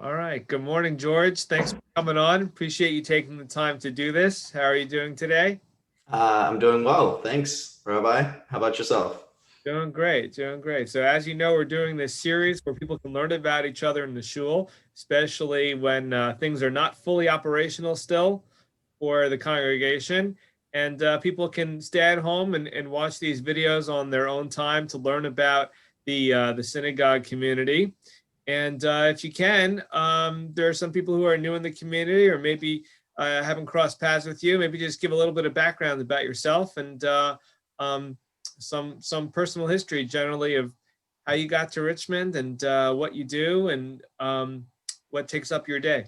All right. Good morning, George. Thanks for coming on. Appreciate you taking the time to do this. How are you doing today? I'm doing well, thanks, Rabbi. How about yourself? Doing great, doing great. So, as you know, we're doing this series where people can learn about each other in the shul, especially when things are not fully operational still for the congregation. And people can stay at home and watch these videos on their own time to learn about the synagogue community. And if you can, there are some people who are new in the community or maybe haven't crossed paths with you. Maybe just give a little bit of background about yourself and um, some personal history generally of how you got to Richmond and what you do and what takes up your day.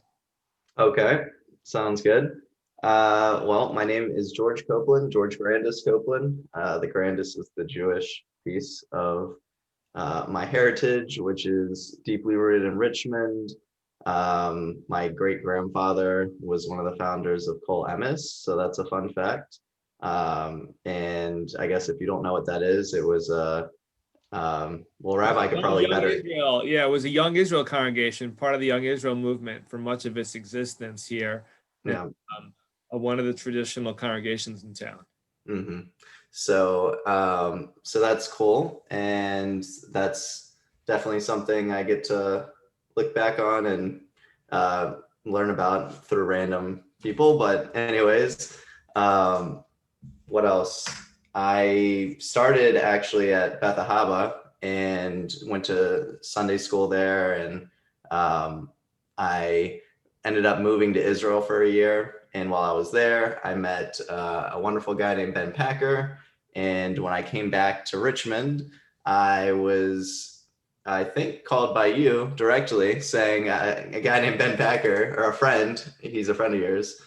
Okay, sounds good. Well, my name is George Copeland, George Grandis Copeland. The Grandis is the Jewish piece of my heritage, which is deeply rooted in Richmond. My great grandfather was one of the founders of Cole Emis, so that's a fun fact. And I guess if you don't know what that is, it was well, Rabbi could probably Young better. Israel, yeah, it was a Young Israel congregation, part of the Young Israel movement for much of its existence here. It's Yeah. one of the traditional congregations in town. hmm So that's cool, and that's definitely something I get to look back on and learn about through random people. But anyways, um, what else? I started actually at Beth Ahava and went to Sunday school there, and I ended up moving to Israel for a year. And while I was there, I met a wonderful guy named Ben Packer. And when I came back to Richmond, I was, I think, called by you directly saying a guy named Ben Packer, or a friend, he's a friend of yours,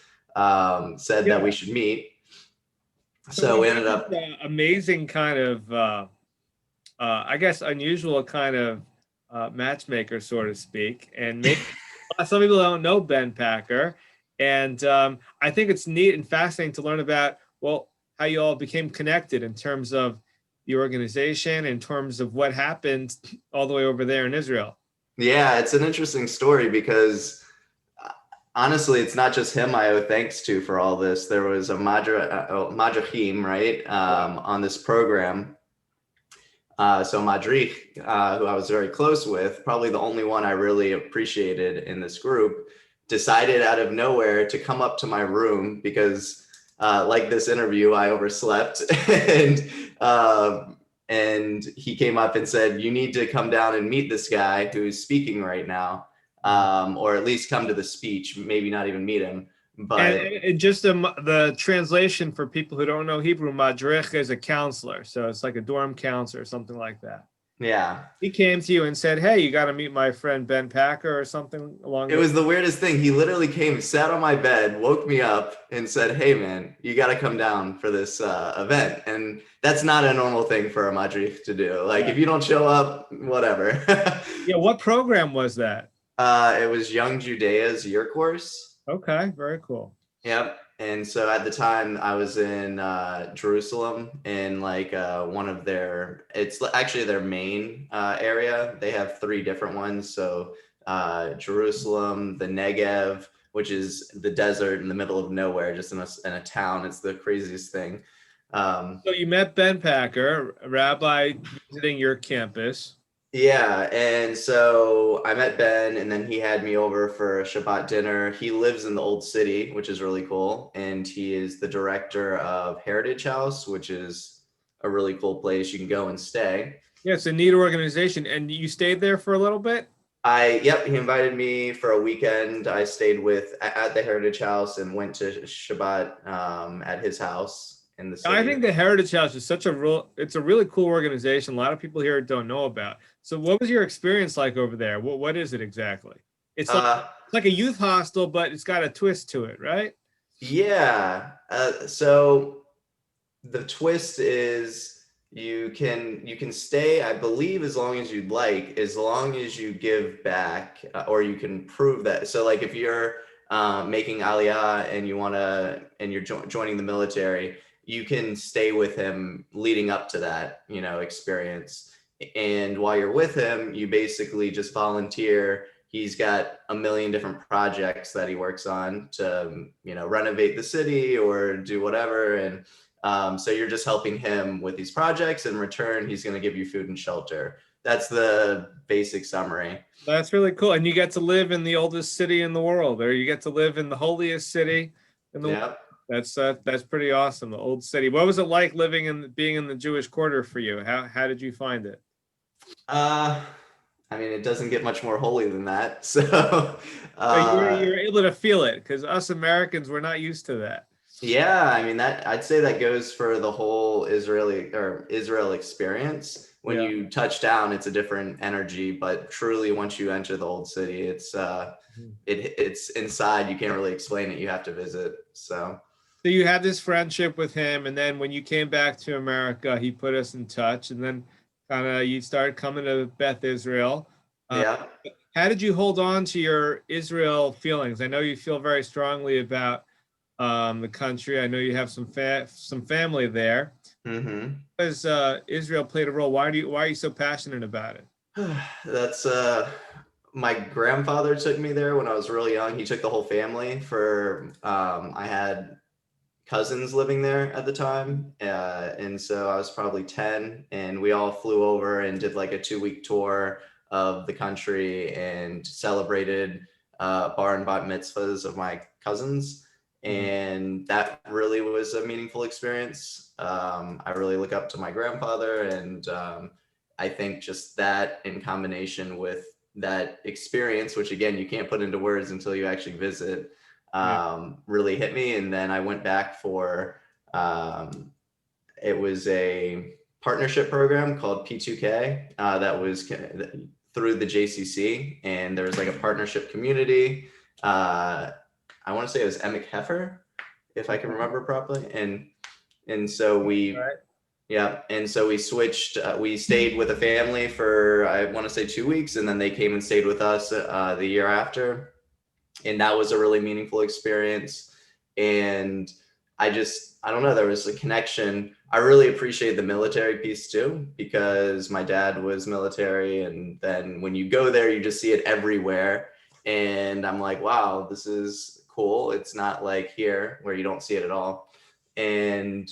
said that we Yeah. should meet. So So you we have ended this up, amazing kind of, I guess, unusual kind of matchmaker, so to speak. And maybe some people don't know Ben Packer. And I think it's neat and fascinating to learn about, well, how you all became connected in terms of the organization, in terms of what happened all the way over there in Israel. yeah, it's an interesting story because honestly, it's not just him I owe thanks to for all this. There was a Madrachim, right, on this program. So Madrich, who I was very close with, probably the only one I really appreciated in this group, decided out of nowhere to come up to my room because, like this interview, I overslept, and and he came up and said, "You need to come down and meet this guy who's speaking right now, or at least come to the speech. Maybe not even meet him, And, but." and just the translation for people who don't know Hebrew, madrich is a counselor. So it's like a dorm counselor or something like that. Yeah, He came to you and said, "Hey, you got to meet my friend Ben Packer," or something along it those. was the weirdest thing. He literally came, sat on my bed, woke me up, and said, "Hey, man, you got to come down for this event." And that's not a normal thing for a madrich to do. Like, Yeah. if you don't show up, whatever. Yeah. What program was that? It was Young Judea's year course. Okay. Very cool. Yep. And so at the time, I was in Jerusalem in like one of their, it's actually their main area. They have three different ones. So Jerusalem, the Negev, which is the desert in the middle of nowhere, just in a town. It's the craziest thing. Um, So you met Ben Packer, a rabbi visiting your campus. Yeah, and so I met Ben, and then he had me over for a Shabbat dinner. He lives in the Old City, which is really cool, and he is the director of Heritage House, which is a really cool place you can go and stay. Yeah, it's a neat organization. And you stayed there for a little bit? Yep, he invited me for a weekend. I stayed with at the Heritage House and went to Shabbat at his house in the I city. think the Heritage House is it's a really cool organization. A lot of people here don't know about. So what was your experience like over there? What is it exactly? Uh, It's like a youth hostel, but it's got a twist to it, right? yeah, so the twist is you can stay, I believe, as long as you'd like, as long as you give back, or you can prove that. So like if you're making aliyah and you want to and you're joining the military, you can stay with him leading up to that, experience. And while you're with him, you basically just volunteer. he's got a million different projects that he works on to, renovate the city or do whatever. And so you're just helping him with these projects. In return, he's going to give you food and shelter. That's the basic summary. That's really cool. And you get to live in the oldest city in the world, or you get to live in the holiest city in the world. Yeah. That's pretty awesome. The old city. What was it like being in the Jewish quarter for you? How did you find it? I mean, it doesn't get much more holy than that. So, So you're able to feel it, because us Americans, we're not used to that. yeah, I mean, that I'd say that goes for the whole Israel experience. When Yeah. you touch down, it's a different energy, but truly once you enter the old city, it's inside. You can't really explain it. You have to visit. So You had this friendship with him, and then when you came back to America, he put us in touch, and then kind of you started coming to Beth Israel. yeah. How did you hold on to your Israel feelings? I know you feel very strongly about the country. I know you have some family there. Mm-hmm. Has Israel played a role? Why are you so passionate about it? That's my grandfather took me there when I was really young. He took the whole family for I had cousins living there at the time, and so I was probably 10, and we all flew over and did like a 2-week tour of the country and celebrated bar and bat mitzvahs of my cousins, and that really was a meaningful experience. I really look up to my grandfather, and I think just that in combination with that experience, which again you can't put into words until you actually visit, really hit me. And then I went back for it was a partnership program called P2K that was through the JCC, and there was like a partnership community. I want to say it was Emic Heifer, if I can remember properly, and so we. Right. Yeah, and so we switched. We stayed with a family for I want to say 2 weeks, and then they came and stayed with us the year after, and that was a really meaningful experience. And I don't know, there was a connection. I really appreciate the military piece too, because my dad was military, and then when you go there, you just see it everywhere. And I'm like, wow, this is cool. It's not like here where you don't see it at all. And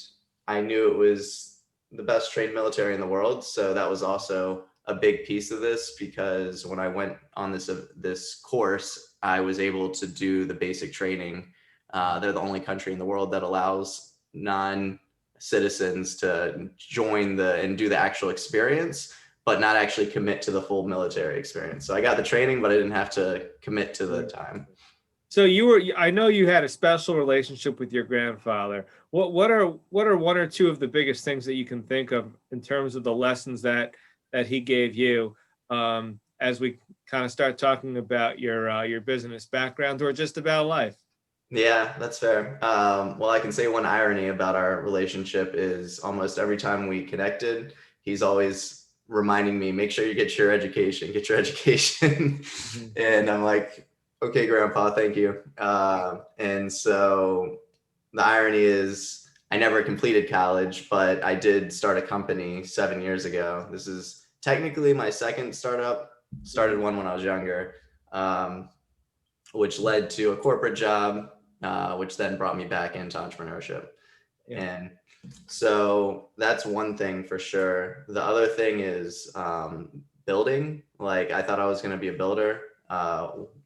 I knew it was the best trained military in the world. So that was also a big piece of this, because when I went on this course, I was able to do the basic training. They're the only country in the world that allows non-citizens to join and do the actual experience, but not actually commit to the full military experience. So I got the training, but I didn't have to commit to the time. So I know you had a special relationship with your grandfather. What are one or two of the biggest things that you can think of in terms of the lessons that he gave you, as we kind of start talking about your business background or just about life? Yeah, that's fair. Well, I can say one irony about our relationship is almost every time we connected, he's always reminding me, make sure you get your education. And I'm like, okay, Grandpa, thank you. And so the irony is I never completed college, but I did start a company 7 years ago. This is technically my second startup. Started one when I was younger, which led to a corporate job, which then brought me back into entrepreneurship. Yeah. And so that's one thing for sure. The other thing is building. Like I thought I was going to be a builder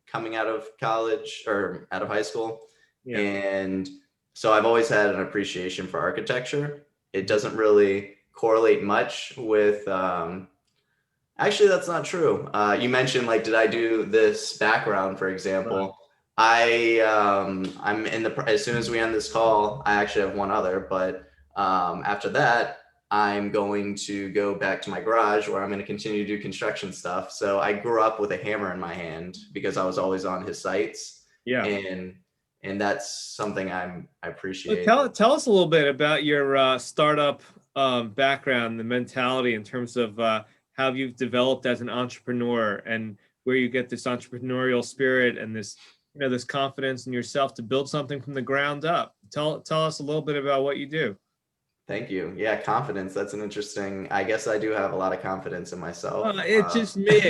coming out of college or out of high school. Yeah. And so I've always had an appreciation for architecture. It doesn't really correlate much with, actually, that's not true. You mentioned like, did I do this background, for example? Right. I'm as soon as we end this call, I actually have one other, but after that, I'm going to go back to my garage where I'm going to continue to do construction stuff. So I grew up with a hammer in my hand because I was always on his sites. Yeah. And that's something I appreciate. So tell us a little bit about your startup background, the mentality in terms of how you've developed as an entrepreneur and where you get this entrepreneurial spirit and this confidence in yourself to build something from the ground up. Tell us a little bit about what you do. Thank you. Yeah, confidence. That's an interesting. I guess I do have a lot of confidence in myself. It's just me.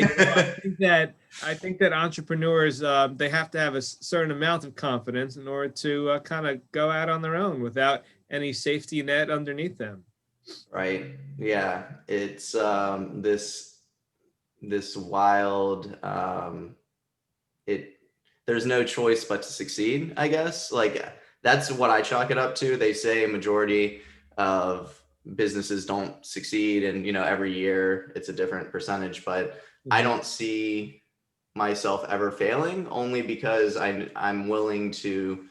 I think that entrepreneurs they have to have a certain amount of confidence in order to kind of go out on their own without any safety net underneath them. Right. Yeah. It's this wild it there's no choice but to succeed, I guess. Like that's what I chalk it up to. They say a majority of businesses don't succeed, and every year it's a different percentage, but I Mhm. don't see myself ever failing, only because I'm willing to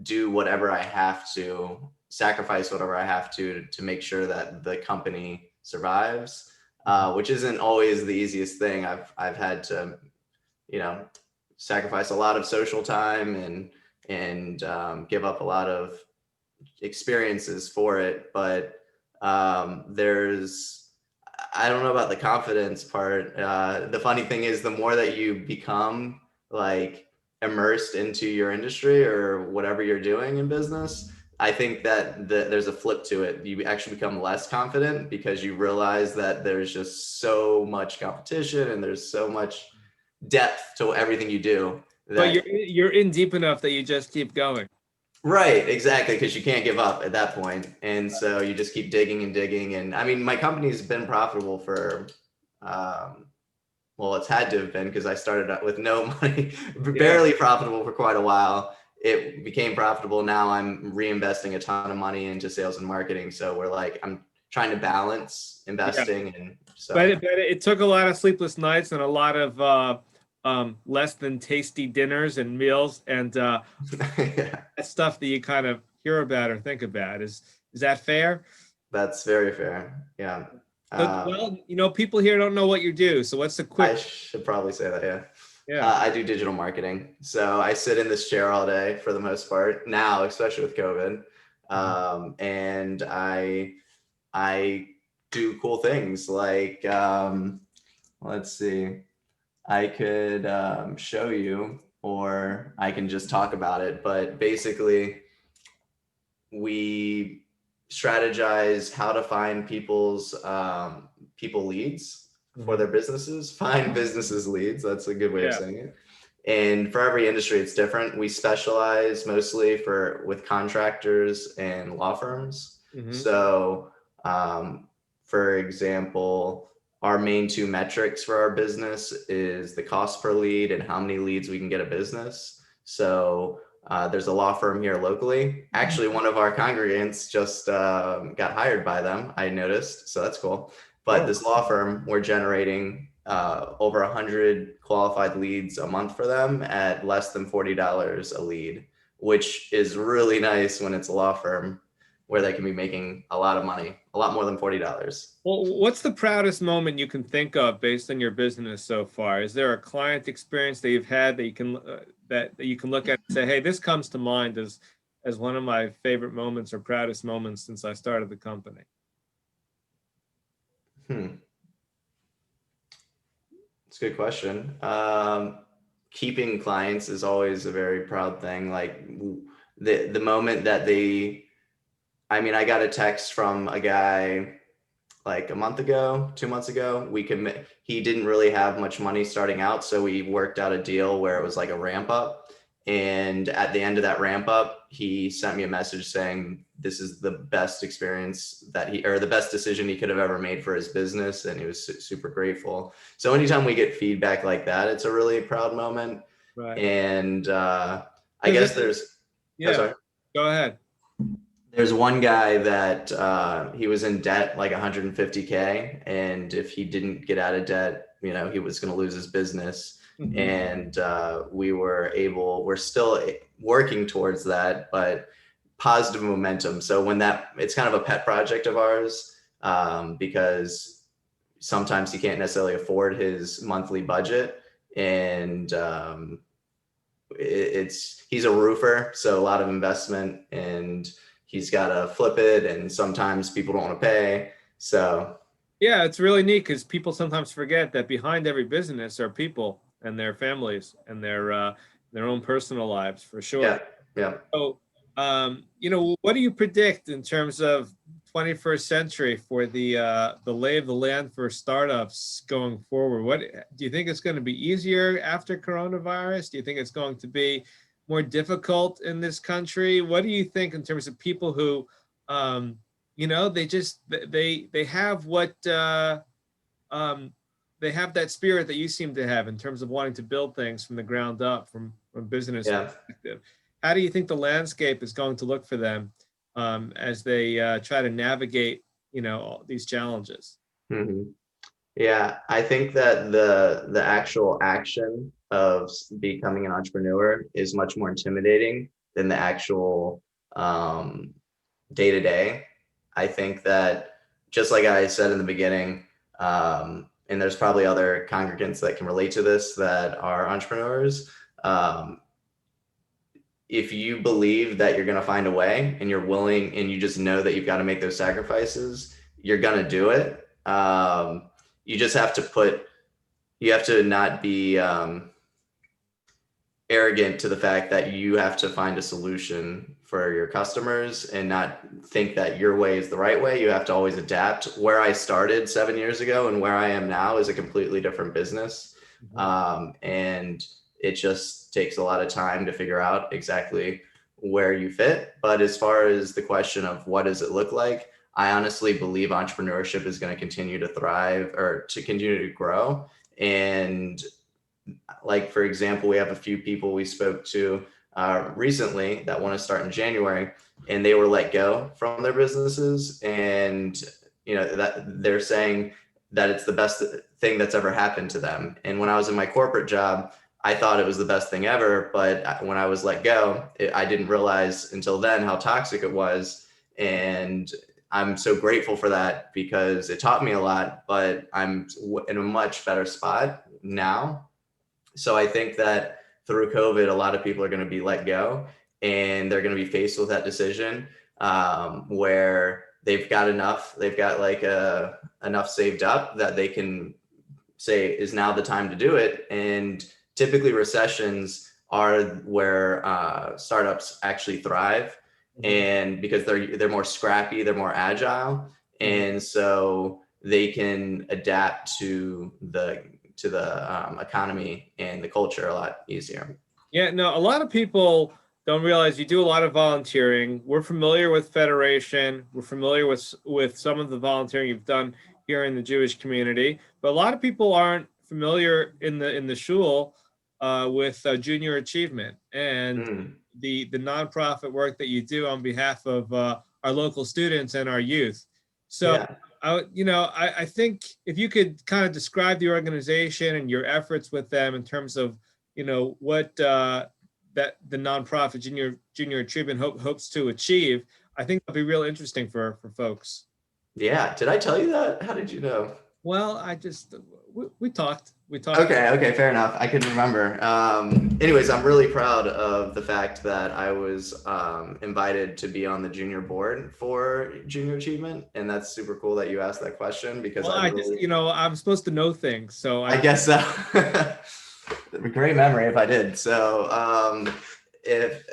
do whatever I have to, sacrifice whatever I have to make sure that the company survives, Mhm. which isn't always the easiest thing. I've had to, you know, sacrifice a lot of social time and give up a lot of experiences for it. But there's, I don't know about the confidence part. The funny thing is, the more that you become like immersed into your industry or whatever you're doing in business, I think that there's a flip to it. You actually become less confident because you realize that there's just so much competition and there's so much depth to everything you do But that. you're in deep enough that you just keep going. Right, exactly, because you can't give up at that point. And so you just keep digging and digging. And I mean, my company's been profitable for, um, well, it's had to have been, because I started out with no money, Yeah. barely profitable for quite a while. It became profitable. Now I'm reinvesting a ton of money into sales and marketing. So we're like, I'm trying to balance Yeah. investing. And But so, it took a lot of sleepless nights and a lot of less than tasty dinners and meals and yeah, that stuff that you kind of hear about or think about. Is that fair? that's very fair. Yeah. So, Um, well, people here don't know what you do. So what's the I quick? should probably say that, yeah. Yeah. I do digital marketing. So I sit in this chair all day for the most part now, especially with COVID. Mhm. And I do cool things like, let's see, I could show you, or I can just talk about it. But basically, we strategize how to find people leads for Mhm. their businesses, find businesses leads. That's a good way of Yeah. saying it. And for every industry, it's different. We specialize mostly with contractors and law firms. Hmm. So, for example, our main two metrics for our business is the cost per lead and how many leads we can get a business. So there's a law firm here locally. Actually, one of our congregants just got hired by them, I noticed. So that's cool. But Cool. this law firm, we're generating over 100 qualified leads a month for them at less than $40 a lead, which is really nice when it's a law firm where they can be making a lot of money, a lot more than $40. Well, what's the proudest moment you can think of based on your business so far? Is there a client experience that you've had that you can that you can look at and say, "Hey, this comes to mind as one of my favorite moments or proudest moments since I started the company"? Hmm. It's a good question. Keeping clients is always a very proud thing. Like the moment that I mean, I got a text from a guy like a month ago, 2 months ago. He didn't really have much money starting out, so we worked out a deal where it was like a ramp up. And at the end of that ramp up, he sent me a message saying this is the best experience or the best decision he could have ever made for his business, and he was super grateful. So anytime we get feedback like that, it's a really proud moment. Right. And I Because guess oh, yeah, sorry. go ahead. There's one guy that he was in debt like 150K, and if he didn't get out of debt, he was going to lose his business. Mhm. And we're still working towards that, but positive momentum. So it's kind of a pet project of ours, because sometimes he can't necessarily afford his monthly budget, and he's a roofer, so a lot of investment, and he's got to flip it, and sometimes people don't want to pay. So Yeah, it's really neat because people sometimes forget that behind every business are people and their families and their own personal lives for yeah, sure. yeah. So, what do you predict in terms of 21st century, for the lay of the land for startups going forward? What do you think it's going to be easier after coronavirus? Do you think it's going to be more difficult in this country? What do you think in terms of people who, they just they have what they have that spirit that you seem to have in terms of wanting to build things from the ground up, from business Yeah. perspective. How do you think the landscape is going to look for them as they try to navigate, all these challenges? Mhm. Yeah, I think that the actual action of becoming an entrepreneur is much more intimidating than the actual day to day. I think that, just like I said in the beginning, and there's probably other congregants that can relate to this that are entrepreneurs. Um, if you believe that you're going to find a way and you're willing and you just know that you've got to make those sacrifices, you're going to do it. You just have to you have to not be arrogant to the fact that you have to find a solution for your customers and not think that your way is the right way. You have to always adapt. Where I started 7 years ago and where I am now is a completely different business. And it just takes a lot of time to figure out exactly where you fit. But as far as the question of what does it look like, I honestly believe entrepreneurship is going to continue to thrive or to continue to grow. And like, for example, we have a few people we spoke to recently that want to start in January, and they were let go from their businesses. And, that they're saying that it's the best thing that's ever happened to them. And when I was in my corporate job, I thought it was the best thing ever. But when I was let go, I didn't realize until then how toxic it was. And I'm so grateful for that because it taught me a lot, but I'm in a much better spot now. So I think that through COVID, a lot of people are going to be let go, and they're going to be faced with that decision where they've got like enough saved up that they can say is now the time to do it. And typically recessions are where startups actually thrive, and because they're more scrappy, they're more agile, and so they can adapt to the economy and the culture a lot easier. Yeah, no, a lot of people don't realize you do a lot of volunteering. We're familiar with Federation. We're familiar with some of the volunteering you've done here in the Jewish community, but a lot of people aren't familiar in the shul with Junior Achievement and the nonprofit work that you do on behalf of our local students and our youth. So, Yeah. I think if you could kind of describe the organization and your efforts with them in terms of, what that the nonprofit Junior Achievement hopes to achieve, I think that'll be real interesting for folks. Yeah. Did I tell you that? How did you know? Well, we talked. Okay, fair enough. I can remember. Anyways, I'm really proud of the fact that I was invited to be on the junior board for Junior Achievement, and that's super cool that you asked that question because Well, I'm supposed to know things, so I guess so. Great memory if I did. So, if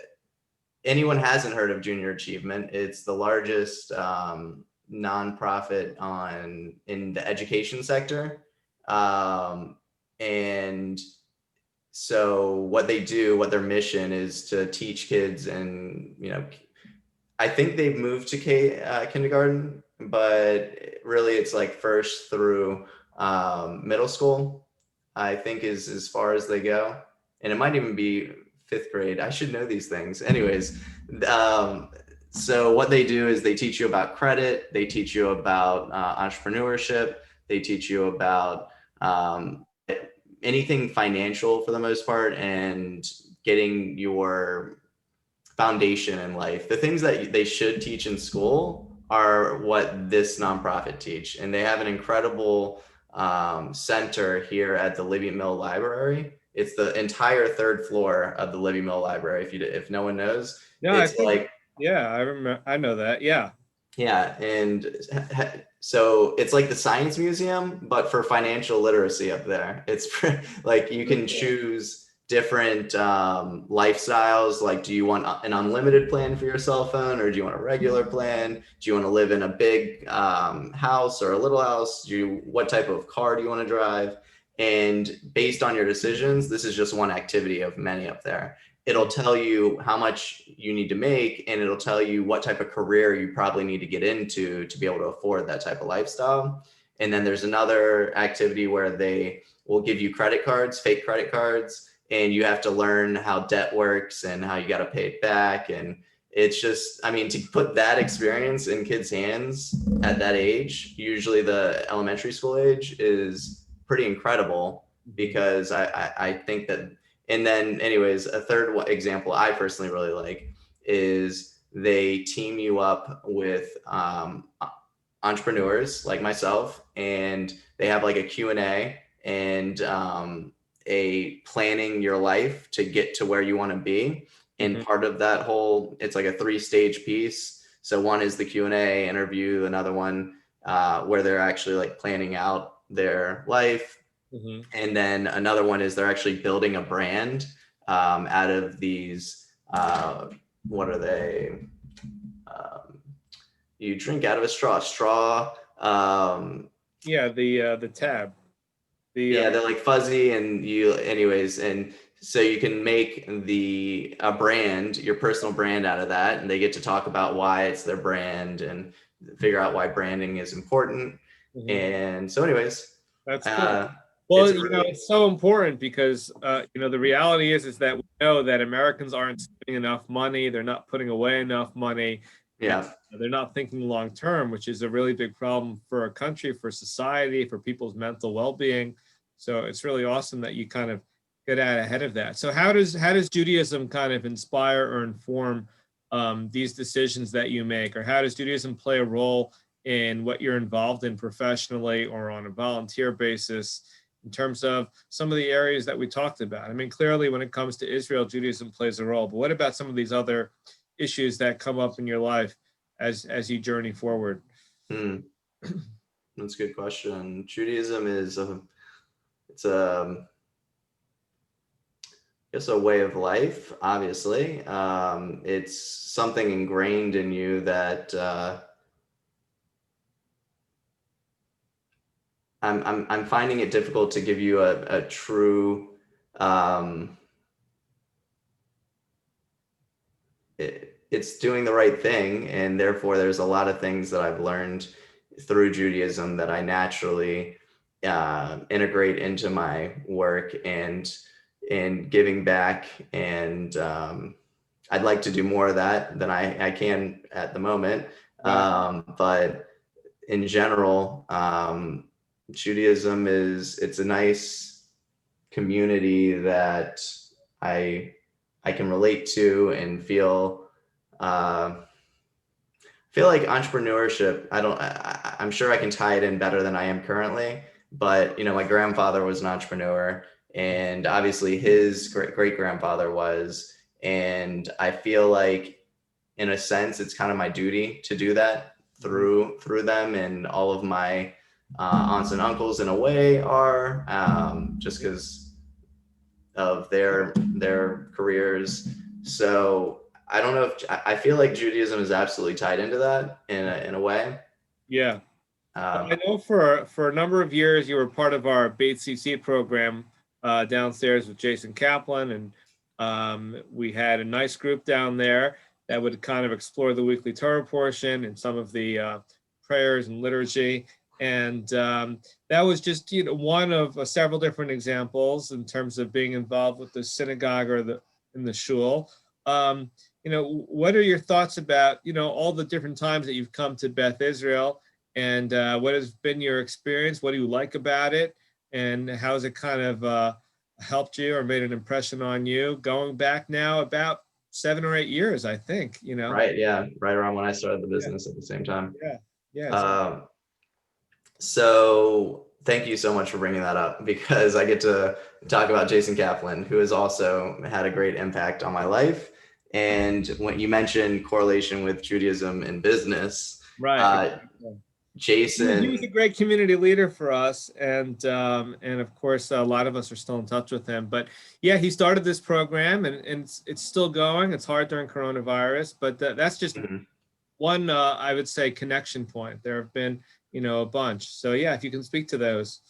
anyone hasn't heard of Junior Achievement, it's the largest nonprofit in the education sector. And so what their mission is to teach kids, and I think they've moved to kindergarten, but really it's like first through middle school, I think is as far as they go. And it might even be fifth grade. I should know these things. Anyways, so what they do is they teach you about credit. They teach you about entrepreneurship. They teach you about anything financial for the most part, and getting your foundation in life. The things that they should teach in school are what this nonprofit teach. And they have an incredible center here at the Libby Mill Library. It's the entire third floor of the Libby Mill Library. If no one knows, Yeah, it's yeah, I remember. I know that. Yeah. Yeah. And so it's like the science museum, but for financial literacy up there. It's like you can choose different lifestyles. Like, do you want an unlimited plan for your cell phone, or do you want a regular plan? Do you want to live in a big house or a little house? What type of car do you want to drive? And based on your decisions, this is just one activity of many up there. It'll tell you how much you need to make, and it'll tell you what type of career you probably need to get into to be able to afford that type of lifestyle. And then there's another activity where they will give you credit cards, fake credit cards, and you have to learn how debt works and how you got to pay it back. And it's just, I mean, to put that experience in kids' hands at that age, usually the elementary school age, is pretty incredible, because I think that. And then anyways, a third example I personally really like is they team you up with entrepreneurs like myself, and they have like a Q&A and a planning your life to get to where you want to be. And part of that whole, it's like a 3-stage piece. So one is the Q&A interview, another one where they're actually like planning out their life. And then another one is they're actually building a brand out of these, what are they? You drink out of a straw. Yeah, the tab. Yeah, they're like fuzzy, and anyways, and so you can make a brand, your personal brand out of that, and they get to talk about why it's their brand and figure out why branding is important. And so anyways, that's cool. Well, it's so important because, the reality is that we know that Americans aren't spending enough money. They're not putting away enough money. Yeah. They're not thinking long term, which is a really big problem for a country, for society, for people's mental well-being. So it's really awesome that you kind of get out ahead of that. So how does Judaism kind of inspire or inform these decisions that you make, or how does Judaism play a role in what you're involved in professionally or on a volunteer basis, in terms of some of the areas that we talked about? I mean, clearly when it comes to Israel, Judaism plays a role, but what about some of these other issues that come up in your life as you journey forward? That's a good question. Judaism is it's a way of life, obviously. It's something ingrained in you that I'm finding it difficult to give you a true it's doing the right thing, and therefore there's a lot of things that I've learned through Judaism that I naturally integrate into my work and giving back. And I'd like to do more of that than I can at the moment. But in general, Judaism it's a nice community that I can relate to and feel like entrepreneurship. I'm sure I can tie it in better than I am currently, but my grandfather was an entrepreneur, and obviously his great grandfather was, and I feel like in a sense it's kind of my duty to do that through them, and all of my aunts and uncles in a way are just because of their careers. So I don't know if I feel like Judaism is absolutely tied into that in a way. Yeah. I know for a number of years you were part of our Beit CC program downstairs with Jason Kaplan, and we had a nice group down there that would kind of explore the weekly Torah portion and some of the prayers and liturgy. And that was just one of several different examples in terms of being involved with the synagogue or in the shul. What are your thoughts about all the different times that you've come to Beth Israel, and what has been your experience? What do you like about it, and how has it kind of helped you or made an impression on you? Going back now about 7 or 8 years, I think. Right. Yeah. Right around when I started the business at the same time. Yeah. Yeah. So thank you so much for bringing that up, because I get to talk about Jason Kaplan, who has also had a great impact on my life. And when you mentioned correlation with Judaism and business, right. He was a Jason. great community leader for us, and of course, a lot of us are still in touch with him. But yeah, he started this program, and it's still going. It's hard during coronavirus, but that's just Mhm. one, I would say, connection point. There have been, a bunch. So yeah, if you can speak to those.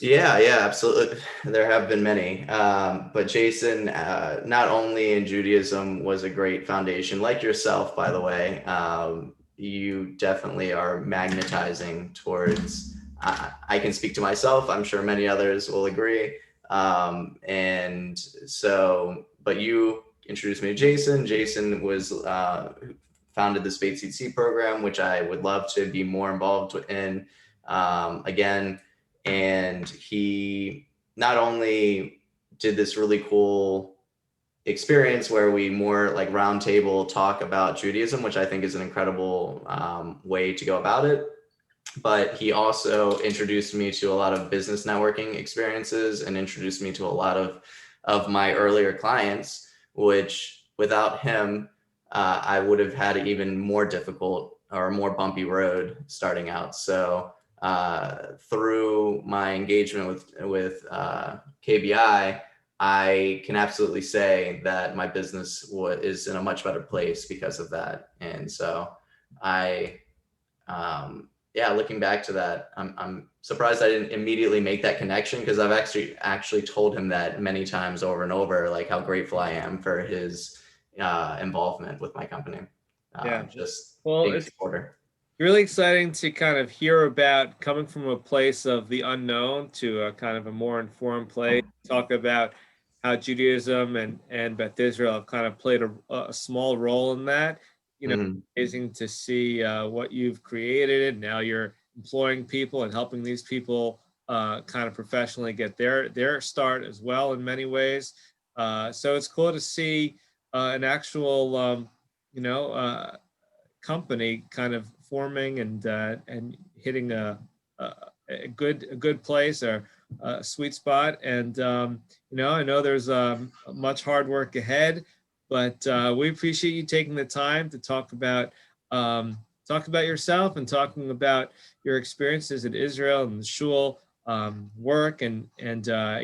Yeah, yeah, absolutely. There have been many. But Jason, not only in Judaism was a great foundation, like yourself, by the way, you definitely are magnetizing towards, I can speak to myself, I'm sure many others will agree. And so, but you introduced me to Jason. Jason was founded the Spade CC program, which I would love to be more involved in. Again, and he not only did this really cool experience where we more like roundtable talk about Judaism, which I think is an incredible way to go about it. But he also introduced me to a lot of business networking experiences and introduced me to a lot of my earlier clients, which without him, I would have had an even more difficult or more bumpy road starting out. So through my engagement with KBI, I can absolutely say that my business is in a much better place because of that. And so I, yeah, looking back to that, I'm surprised I didn't immediately make that connection, because I've actually told him that many times over and over, like how grateful I am for his involvement with my company, Yeah. just Well, being a it's supporter. really exciting to kind of hear about coming from a place of the unknown to a kind of a more informed place. Talk about how Judaism and Beth Israel have kind of played a small role in that. Mhm. Amazing to see what you've created. Now you're employing people and helping these people kind of professionally get their start as well in many ways. So it's cool to see an actual, company kind of forming and hitting a, a good place or a sweet spot. And I know there's much hard work ahead, but we appreciate you taking the time to talk about yourself and talking about your experiences in Israel and the shul work and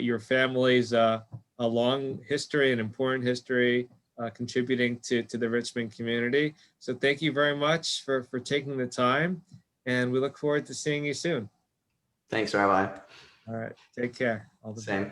your family's a long history and important history contributing to the Richmond community. So thank you very much for taking the time, and we look forward to seeing you soon. Thanks, Rabbi. All right, take care. All the best. Same.